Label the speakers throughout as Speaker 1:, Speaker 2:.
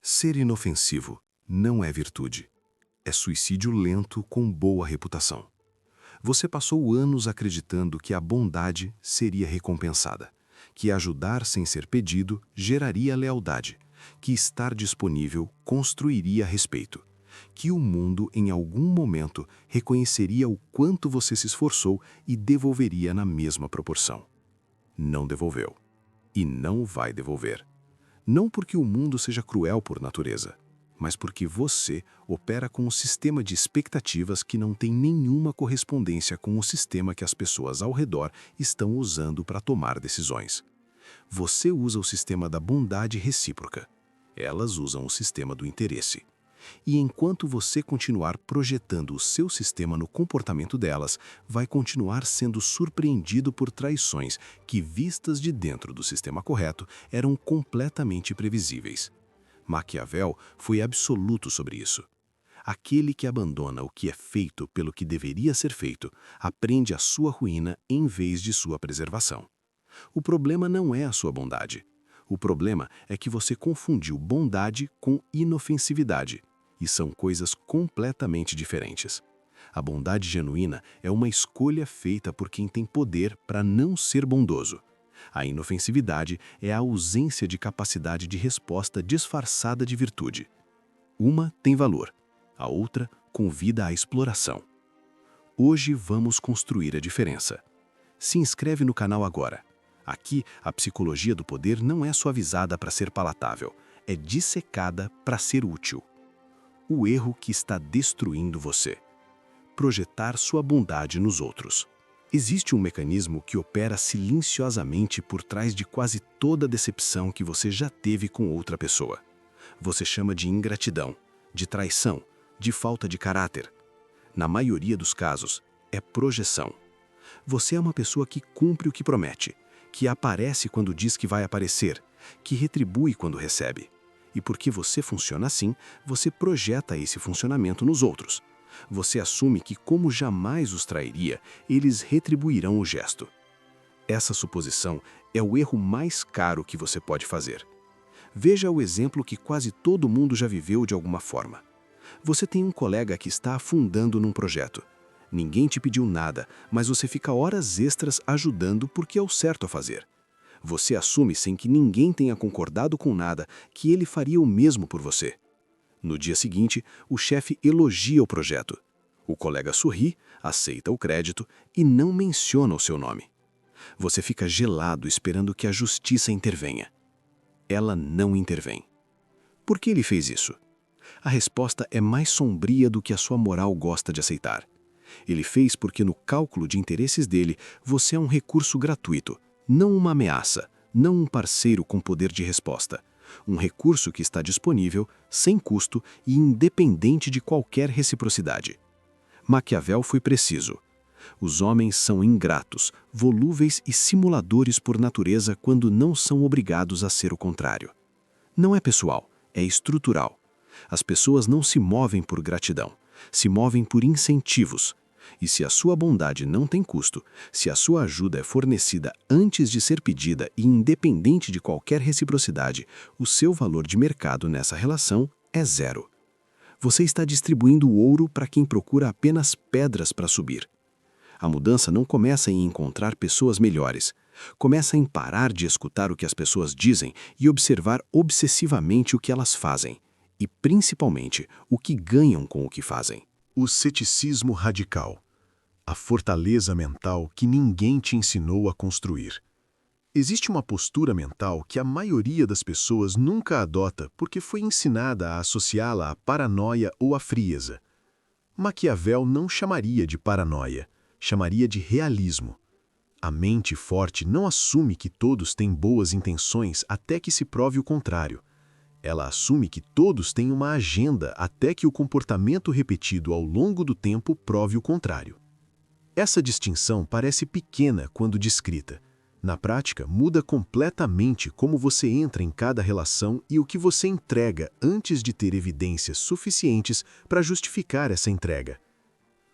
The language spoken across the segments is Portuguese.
Speaker 1: Ser inofensivo não é virtude. É suicídio lento com boa reputação. Você passou anos acreditando que a bondade seria recompensada, que ajudar sem ser pedido geraria lealdade, que estar disponível construiria respeito, que o mundo em algum momento reconheceria o quanto você se esforçou e devolveria na mesma proporção. Não devolveu. E não vai devolver. Não porque o mundo seja cruel por natureza, mas porque você opera com um sistema de expectativas que não tem nenhuma correspondência com o sistema que as pessoas ao redor estão usando para tomar decisões. Você usa o sistema da bondade recíproca. Elas usam o sistema do interesse. E enquanto você continuar projetando o seu sistema no comportamento delas, vai continuar sendo surpreendido por traições que, vistas de dentro do sistema correto, eram completamente previsíveis. Maquiavel foi absoluto sobre isso. Aquele que abandona o que é feito pelo que deveria ser feito, aprende a sua ruína em vez de sua preservação. O problema não é a sua bondade. O problema é que você confundiu bondade com inofensividade. E são coisas completamente diferentes. A bondade genuína é uma escolha feita por quem tem poder para não ser bondoso. A inofensividade é a ausência de capacidade de resposta disfarçada de virtude. Uma tem valor, a outra convida à exploração. Hoje vamos construir a diferença. Se inscreve no canal agora. Aqui, a psicologia do poder não é suavizada para ser palatável, é dissecada para ser útil. O erro que está destruindo você. Projetar sua bondade nos outros. Existe um mecanismo que opera silenciosamente por trás de quase toda decepção que você já teve com outra pessoa. Você chama de ingratidão, de traição, de falta de caráter. Na maioria dos casos, é projeção. Você é uma pessoa que cumpre o que promete, que aparece quando diz que vai aparecer, que retribui quando recebe. E porque você funciona assim, você projeta esse funcionamento nos outros. Você assume que, como jamais os trairia, eles retribuirão o gesto. Essa suposição é o erro mais caro que você pode fazer. Veja o exemplo que quase todo mundo já viveu de alguma forma. Você tem um colega que está afundando num projeto. Ninguém te pediu nada, mas você fica horas extras ajudando porque é o certo a fazer. Você assume sem que ninguém tenha concordado com nada que ele faria o mesmo por você. No dia seguinte, o chefe elogia o projeto. O colega sorri, aceita o crédito e não menciona o seu nome. Você fica gelado esperando que a justiça intervenha. Ela não intervém. Por que ele fez isso? A resposta é mais sombria do que a sua moral gosta de aceitar. Ele fez porque no cálculo de interesses dele, você é um recurso gratuito. Não uma ameaça, não um parceiro com poder de resposta. Um recurso que está disponível, sem custo e independente de qualquer reciprocidade. Maquiavel foi preciso. Os homens são ingratos, volúveis e simuladores por natureza quando não são obrigados a ser o contrário. Não é pessoal, é estrutural. As pessoas não se movem por gratidão, se movem por incentivos. E se a sua bondade não tem custo, se a sua ajuda é fornecida antes de ser pedida e independente de qualquer reciprocidade, o seu valor de mercado nessa relação é zero. Você está distribuindo ouro para quem procura apenas pedras para subir. A mudança não começa em encontrar pessoas melhores. Começa em parar de escutar o que as pessoas dizem e observar obsessivamente o que elas fazem. E, principalmente, o que ganham com o que fazem.
Speaker 2: O ceticismo radical. A fortaleza mental que ninguém te ensinou a construir. Existe uma postura mental que a maioria das pessoas nunca adota porque foi ensinada a associá-la à paranoia ou à frieza. Maquiavel não chamaria de paranoia, chamaria de realismo. A mente forte não assume que todos têm boas intenções até que se prove o contrário. Ela assume que todos têm uma agenda até que o comportamento repetido ao longo do tempo prove o contrário. Essa distinção parece pequena quando descrita. Na prática, muda completamente como você entra em cada relação e o que você entrega antes de ter evidências suficientes para justificar essa entrega.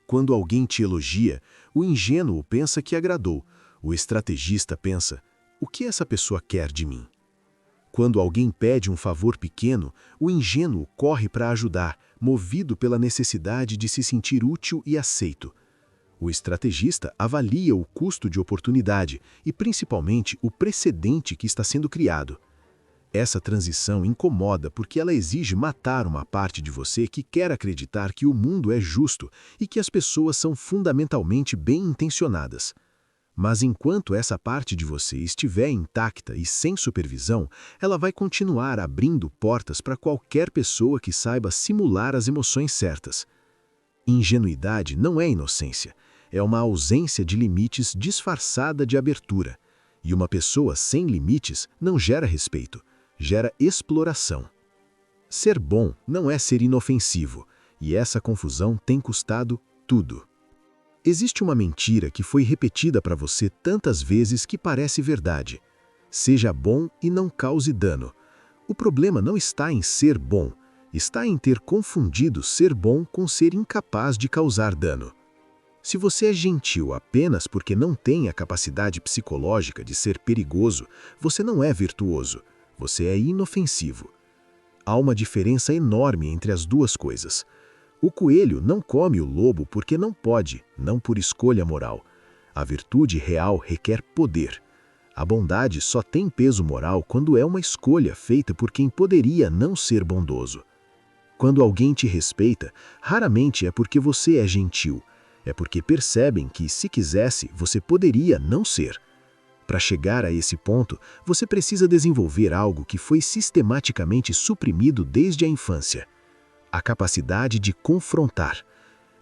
Speaker 2: Quando alguém te elogia, o ingênuo pensa que agradou, o estrategista pensa, o que essa pessoa quer de mim? Quando alguém pede um favor pequeno, o ingênuo corre para ajudar, movido pela necessidade de se sentir útil e aceito. O estrategista avalia o custo de oportunidade e, principalmente, o precedente que está sendo criado. Essa transição incomoda porque ela exige matar uma parte de você que quer acreditar que o mundo é justo e que as pessoas são fundamentalmente bem-intencionadas. Mas enquanto essa parte de você estiver intacta e sem supervisão, ela vai continuar abrindo portas para qualquer pessoa que saiba simular as emoções certas. Ingenuidade não é inocência, é uma ausência de limites disfarçada de abertura. E uma pessoa sem limites não gera respeito, gera exploração. Ser bom não é ser inofensivo, e essa confusão tem custado tudo. Existe uma mentira que foi repetida para você tantas vezes que parece verdade. Seja bom e não cause dano. O problema não está em ser bom, está em ter confundido ser bom com ser incapaz de causar dano. Se você é gentil apenas porque não tem a capacidade psicológica de ser perigoso, você não é virtuoso, você é inofensivo. Há uma diferença enorme entre as duas coisas. O coelho não come o lobo porque não pode, não por escolha moral. A virtude real requer poder. A bondade só tem peso moral quando é uma escolha feita por quem poderia não ser bondoso. Quando alguém te respeita, raramente é porque você é gentil. É porque percebem que, se quisesse, você poderia não ser. Para chegar a esse ponto, você precisa desenvolver algo que foi sistematicamente suprimido desde a infância. A capacidade de confrontar,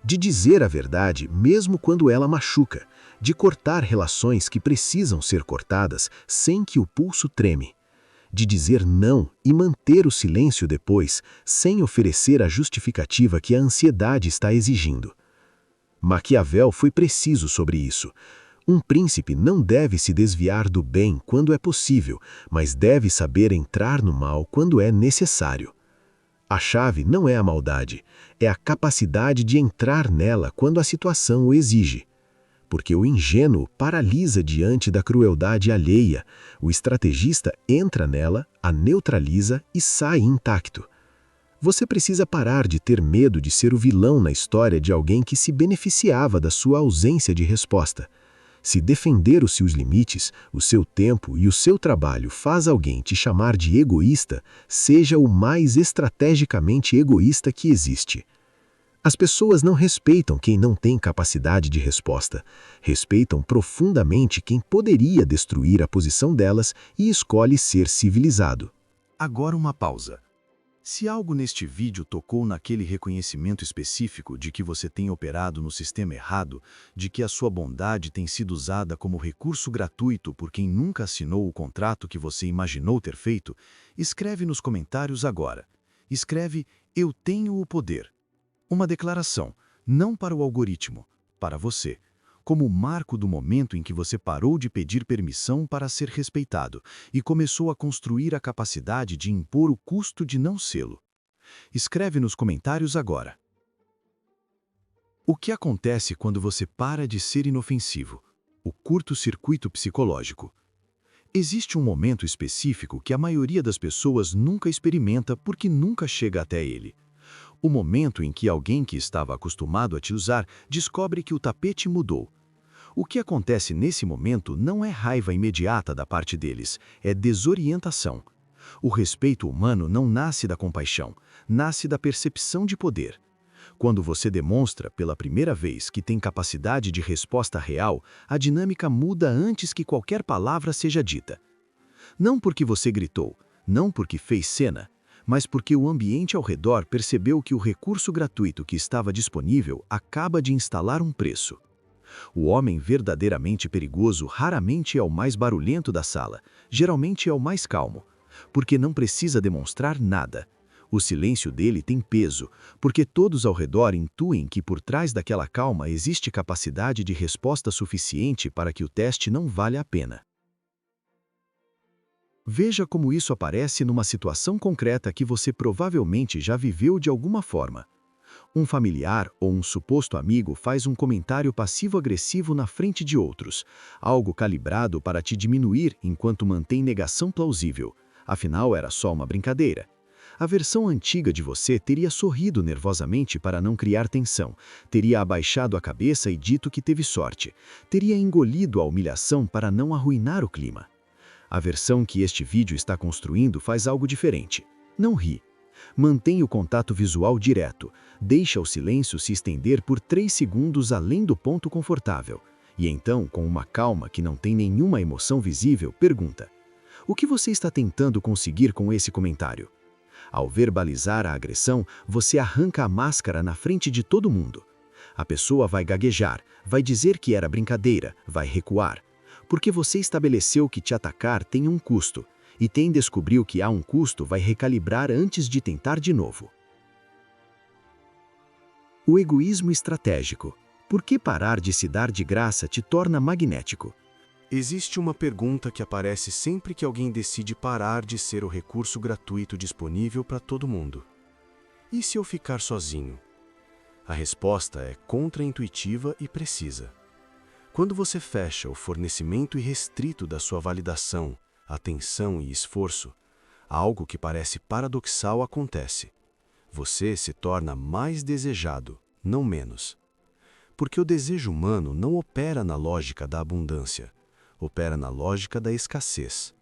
Speaker 2: de dizer a verdade mesmo quando ela machuca, de cortar relações que precisam ser cortadas sem que o pulso treme, de dizer não e manter o silêncio depois, sem oferecer a justificativa que a ansiedade está exigindo. Maquiavel foi preciso sobre isso. Um príncipe não deve se desviar do bem quando é possível, mas deve saber entrar no mal quando é necessário. A chave não é a maldade, é a capacidade de entrar nela quando a situação o exige. Porque o ingênuo paralisa diante da crueldade alheia, o estrategista entra nela, a neutraliza e sai intacto. Você precisa parar de ter medo de ser o vilão na história de alguém que se beneficiava da sua ausência de resposta. Se defender os seus limites, o seu tempo e o seu trabalho faz alguém te chamar de egoísta, seja o mais estrategicamente egoísta que existe. As pessoas não respeitam quem não tem capacidade de resposta. Respeitam profundamente quem poderia destruir a posição delas e escolhe ser civilizado.
Speaker 1: Agora uma pausa. Se algo neste vídeo tocou naquele reconhecimento específico de que você tem operado no sistema errado, de que a sua bondade tem sido usada como recurso gratuito por quem nunca assinou o contrato que você imaginou ter feito, escreve nos comentários agora. Escreve "Eu tenho o poder". Uma declaração, não para o algoritmo, para você, como o marco do momento em que você parou de pedir permissão para ser respeitado e começou a construir a capacidade de impor o custo de não sê-lo. Escreve nos comentários agora. O que acontece quando você para de ser inofensivo? O curto-circuito psicológico. Existe um momento específico que a maioria das pessoas nunca experimenta porque nunca chega até ele. O momento em que alguém que estava acostumado a te usar descobre que o tapete mudou. O que acontece nesse momento não é raiva imediata da parte deles, é desorientação. O respeito humano não nasce da compaixão, nasce da percepção de poder. Quando você demonstra pela primeira vez que tem capacidade de resposta real, a dinâmica muda antes que qualquer palavra seja dita. Não porque você gritou, não porque fez cena, mas porque o ambiente ao redor percebeu que o recurso gratuito que estava disponível acaba de instalar um preço. O homem verdadeiramente perigoso raramente é o mais barulhento da sala, geralmente é o mais calmo, porque não precisa demonstrar nada. O silêncio dele tem peso, porque todos ao redor intuem que por trás daquela calma existe capacidade de resposta suficiente para que o teste não valha a pena. Veja como isso aparece numa situação concreta que você provavelmente já viveu de alguma forma. Um familiar ou um suposto amigo faz um comentário passivo-agressivo na frente de outros, algo calibrado para te diminuir enquanto mantém negação plausível.
Speaker 3: Afinal, era só uma brincadeira. A versão antiga de você teria sorrido nervosamente para não criar tensão, teria abaixado a cabeça e dito que teve sorte, teria engolido a humilhação para não arruinar o clima. A versão que este vídeo está construindo faz algo diferente. Não ri. Mantém o contato visual direto, deixa o silêncio se estender por 3 segundos além do ponto confortável. E então, com uma calma que não tem nenhuma emoção visível, pergunta: o que você está tentando conseguir com esse comentário? Ao verbalizar a agressão, você arranca a máscara na frente de todo mundo. A pessoa vai gaguejar, vai dizer que era brincadeira, vai recuar. Porque você estabeleceu que te atacar tem um custo, e quem descobriu que há um custo vai recalibrar antes de tentar de novo. O egoísmo estratégico. Por que parar de se dar de graça te torna magnético?
Speaker 1: Existe uma pergunta que aparece sempre que alguém decide parar de ser o recurso gratuito disponível para todo mundo. E se eu ficar sozinho? A resposta é contraintuitiva e precisa. Quando você fecha o fornecimento irrestrito da sua validação, atenção e esforço, algo que parece paradoxal acontece. Você se torna mais desejado, não menos. Porque o desejo humano não opera na lógica da abundância, opera na lógica da escassez.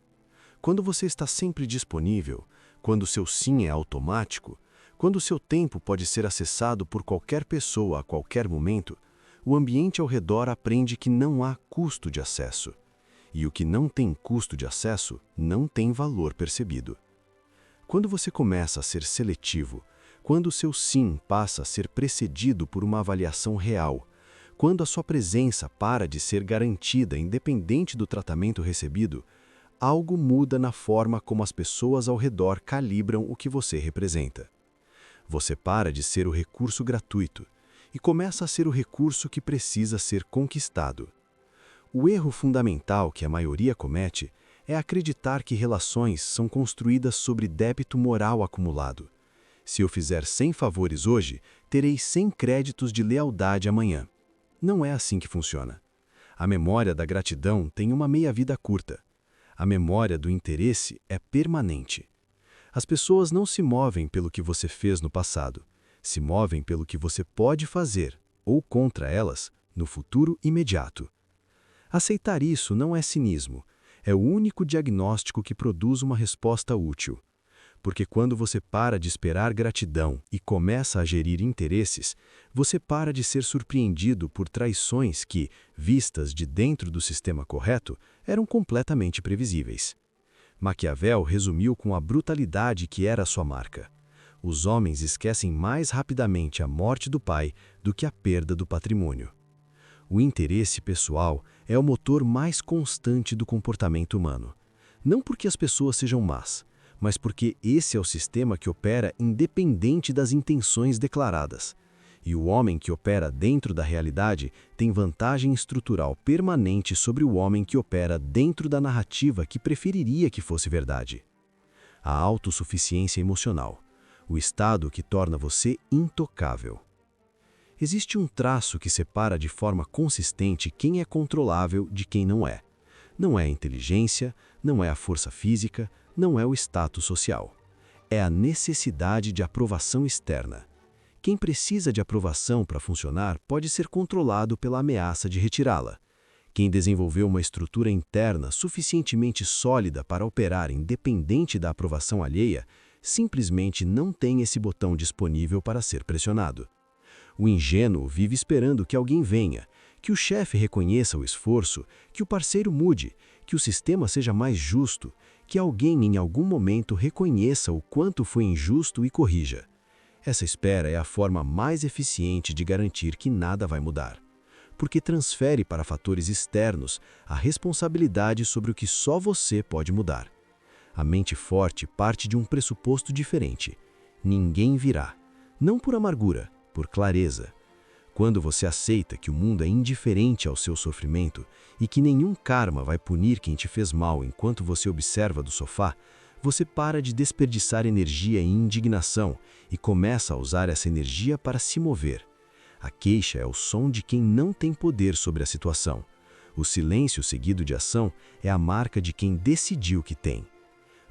Speaker 1: Quando você está sempre disponível, quando seu sim é automático, quando o seu tempo pode ser acessado por qualquer pessoa a qualquer momento, o ambiente ao redor aprende que não há custo de acesso. E o que não tem custo de acesso não tem valor percebido. Quando você começa a ser seletivo, quando o seu sim passa a ser precedido por uma avaliação real, quando a sua presença para de ser garantida independente do tratamento recebido, algo muda na forma como as pessoas ao redor calibram o que você representa. Você para de ser o recurso gratuito e começa a ser o recurso que precisa ser conquistado. O erro fundamental que a maioria comete é acreditar que relações são construídas sobre débito moral acumulado. Se eu fizer 100 favores hoje, terei 100 créditos de lealdade amanhã. Não é assim que funciona. A memória da gratidão tem uma meia-vida curta. A memória do interesse é permanente. As pessoas não se movem pelo que você fez no passado, se movem pelo que você pode fazer, ou contra elas, no futuro imediato. Aceitar isso não é cinismo, é o único diagnóstico que produz uma resposta útil. Porque quando você para de esperar gratidão e começa a gerir interesses, você para de ser surpreendido por traições que, vistas de dentro do sistema correto, eram completamente previsíveis. Maquiavel resumiu com a brutalidade que era a sua marca. Os homens esquecem mais rapidamente a morte do pai do que a perda do patrimônio. O interesse pessoal é o motor mais constante do comportamento humano. Não porque as pessoas sejam más, mas porque esse é o sistema que opera independente das intenções declaradas. E o homem que opera dentro da realidade tem vantagem estrutural permanente sobre o homem que opera dentro da narrativa que preferiria que fosse verdade. A autossuficiência emocional, o estado que torna você intocável. Existe um traço que separa de forma consistente quem é controlável de quem não é. Não é a inteligência, não é a força física, não é o status social. É a necessidade de aprovação externa. Quem precisa de aprovação para funcionar pode ser controlado pela ameaça de retirá-la. Quem desenvolveu uma estrutura interna suficientemente sólida para operar independente da aprovação alheia, simplesmente não tem esse botão disponível para ser pressionado. O ingênuo vive esperando que alguém venha, que o chefe reconheça o esforço, que o parceiro mude, que o sistema seja mais justo, que alguém em algum momento reconheça o quanto foi injusto e corrija. Essa espera é a forma mais eficiente de garantir que nada vai mudar, porque transfere para fatores externos a responsabilidade sobre o que só você pode mudar. A mente forte parte de um pressuposto diferente. Ninguém virá, não por amargura, por clareza. Quando você aceita que o mundo é indiferente ao seu sofrimento e que nenhum karma vai punir quem te fez mal enquanto você observa do sofá, você para de desperdiçar energia em indignação e começa a usar essa energia para se mover. A queixa é o som de quem não tem poder sobre a situação. O silêncio seguido de ação é a marca de quem decidiu que tem.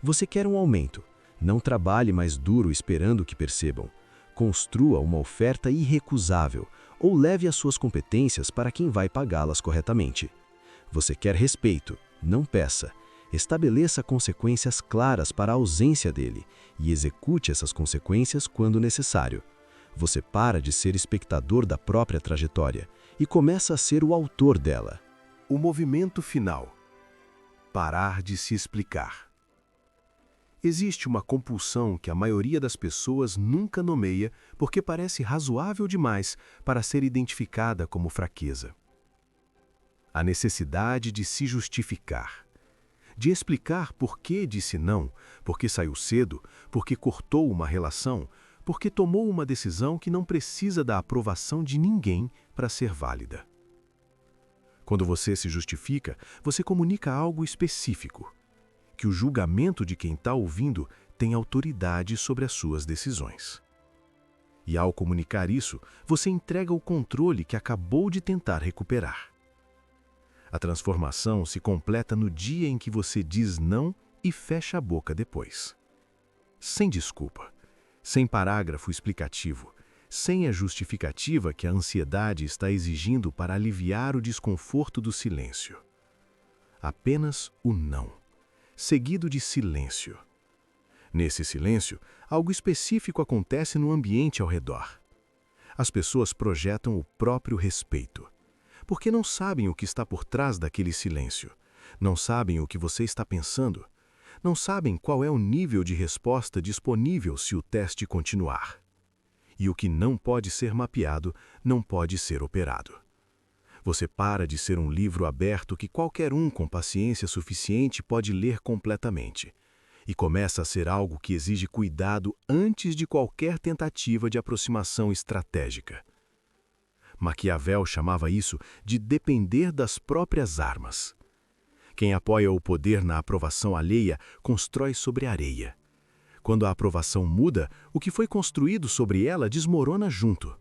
Speaker 3: Você quer um aumento. Não trabalhe mais duro esperando que percebam. Construa uma oferta irrecusável ou leve as suas competências para quem vai pagá-las corretamente. Você quer respeito. Não peça. Estabeleça consequências claras para a ausência dele e execute essas consequências quando necessário. Você para de ser espectador da própria trajetória e começa a ser o autor dela.
Speaker 1: O movimento final. Parar de se explicar. Existe uma compulsão que a maioria das pessoas nunca nomeia porque parece razoável demais para ser identificada como fraqueza. A necessidade de se justificar. De explicar por que disse não, por que saiu cedo, por que cortou uma relação, por que tomou uma decisão que não precisa da aprovação de ninguém para ser válida. Quando você se justifica, você comunica algo específico, que o julgamento de quem está ouvindo tem autoridade sobre as suas decisões. E ao comunicar isso, você entrega o controle que acabou de tentar recuperar. A transformação se completa no dia em que você diz não e fecha a boca depois. Sem desculpa, sem parágrafo explicativo, sem a justificativa que a ansiedade está exigindo para aliviar o desconforto do silêncio. Apenas o não, seguido de silêncio. Nesse silêncio, algo específico acontece no ambiente ao redor. As pessoas projetam o próprio respeito, porque não sabem o que está por trás daquele silêncio, não sabem o que você está pensando, não sabem qual é o nível de resposta disponível se o teste continuar. E o que não pode ser mapeado não pode ser operado. Você para de ser um livro aberto que qualquer um com paciência suficiente pode ler completamente, e começa a ser algo que exige cuidado antes de qualquer tentativa de aproximação estratégica. Maquiavel chamava isso de depender das próprias armas. Quem apoia o poder na aprovação alheia constrói sobre areia. Quando a aprovação muda, o que foi construído sobre ela desmorona junto.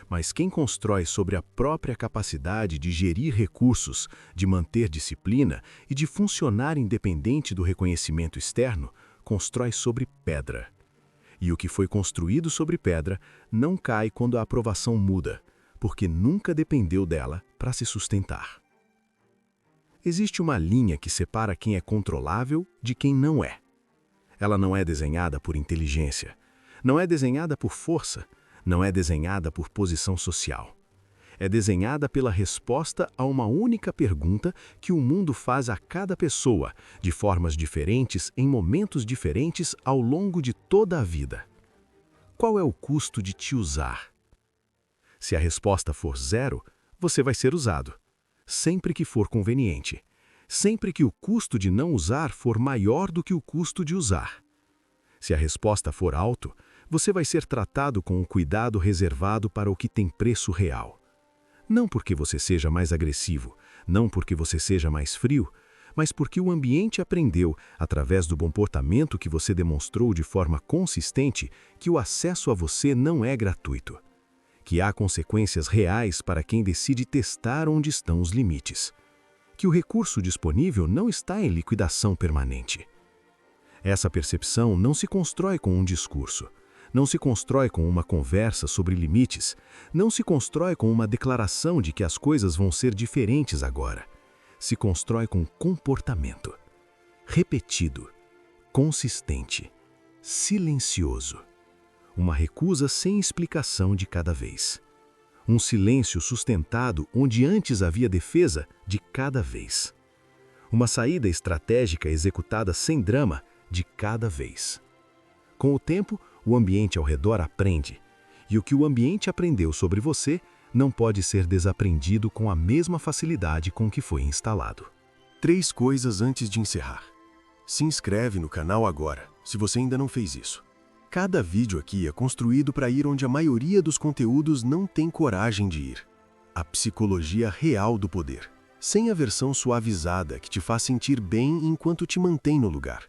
Speaker 1: Mas quem constrói sobre a própria capacidade de gerir recursos, de manter disciplina e de funcionar independente do reconhecimento externo, constrói sobre pedra. E o que foi construído sobre pedra não cai quando a aprovação muda, porque nunca dependeu dela para se sustentar. Existe uma linha que separa quem é controlável de quem não é. Ela não é desenhada por inteligência, não é desenhada por força, não é desenhada por posição social. É desenhada pela resposta a uma única pergunta que o mundo faz a cada pessoa, de formas diferentes, em momentos diferentes ao longo de toda a vida. Qual é o custo de te usar? Se a resposta for 0, você vai ser usado, sempre que for conveniente, sempre que o custo de não usar for maior do que o custo de usar. Se a resposta for alto, você vai ser tratado com um cuidado reservado para o que tem preço real. Não porque você seja mais agressivo, não porque você seja mais frio, mas porque o ambiente aprendeu, através do comportamento que você demonstrou de forma consistente, que o acesso a você não é gratuito. Que há consequências reais para quem decide testar onde estão os limites. Que o recurso disponível não está em liquidação permanente. Essa percepção não se constrói com um discurso, não se constrói com uma conversa sobre limites, não se constrói com uma declaração de que as coisas vão ser diferentes agora. Se constrói com comportamento. Repetido, consistente, silencioso. Uma recusa sem explicação de cada vez. Um silêncio sustentado onde antes havia defesa de cada vez. Uma saída estratégica executada sem drama de cada vez. Com o tempo, o ambiente ao redor aprende, e o que o ambiente aprendeu sobre você não pode ser desaprendido com a mesma facilidade com que foi instalado.
Speaker 2: 3 coisas antes de encerrar. Se inscreve no canal agora, se você ainda não fez isso. Cada vídeo aqui é construído para ir onde a maioria dos conteúdos não tem coragem de ir. A psicologia real do poder, sem a versão suavizada que te faz sentir bem enquanto te mantém no lugar.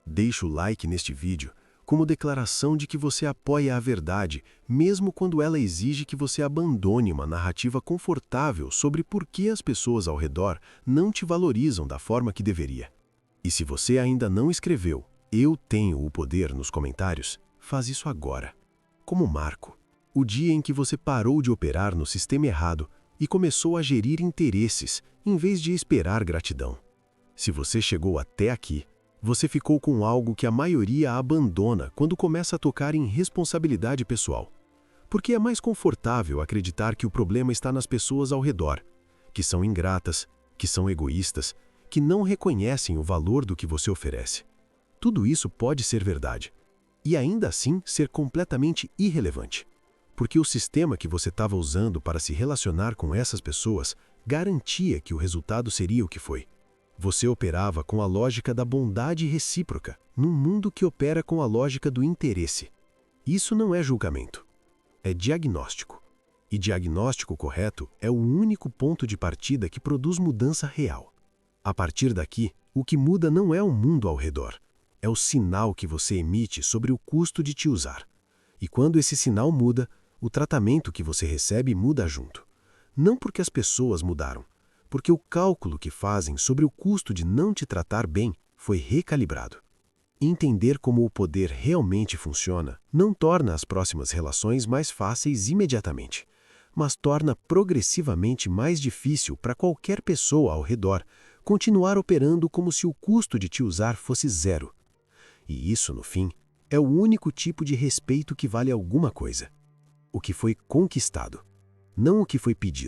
Speaker 2: Deixa o like neste vídeo como declaração de que você apoia a verdade, mesmo quando ela exige que você abandone uma narrativa confortável sobre por que as pessoas ao redor não te valorizam da forma que deveria. E se você ainda não escreveu, "Eu tenho o poder" nos comentários, faz isso agora. Como marco, o dia em que você parou de operar no sistema errado e começou a gerir interesses, em vez de esperar gratidão. Se você chegou até aqui, você ficou com algo que a maioria abandona quando começa a tocar em responsabilidade pessoal. Porque é mais confortável acreditar que o problema está nas pessoas ao redor, que são ingratas, que são egoístas, que não reconhecem o valor do que você oferece. Tudo isso pode ser verdade, e ainda assim ser completamente irrelevante. Porque o sistema que você estava usando para se relacionar com essas pessoas garantia que o resultado seria o que foi. Você operava com a lógica da bondade recíproca, num mundo que opera com a lógica do interesse. Isso não é julgamento, é diagnóstico. E diagnóstico correto é o único ponto de partida que produz mudança real. A partir daqui, o que muda não é o mundo ao redor, é o sinal que você emite sobre o custo de te usar. E quando esse sinal muda, o tratamento que você recebe muda junto. Não porque as pessoas mudaram, porque o cálculo que fazem sobre o custo de não te tratar bem foi recalibrado. Entender como o poder realmente funciona não torna as próximas relações mais fáceis imediatamente, mas torna progressivamente mais difícil para qualquer pessoa ao redor continuar operando como se o custo de te usar fosse zero. E isso, no fim, é o único tipo de respeito que vale alguma coisa. O que foi conquistado, não o que foi pedido.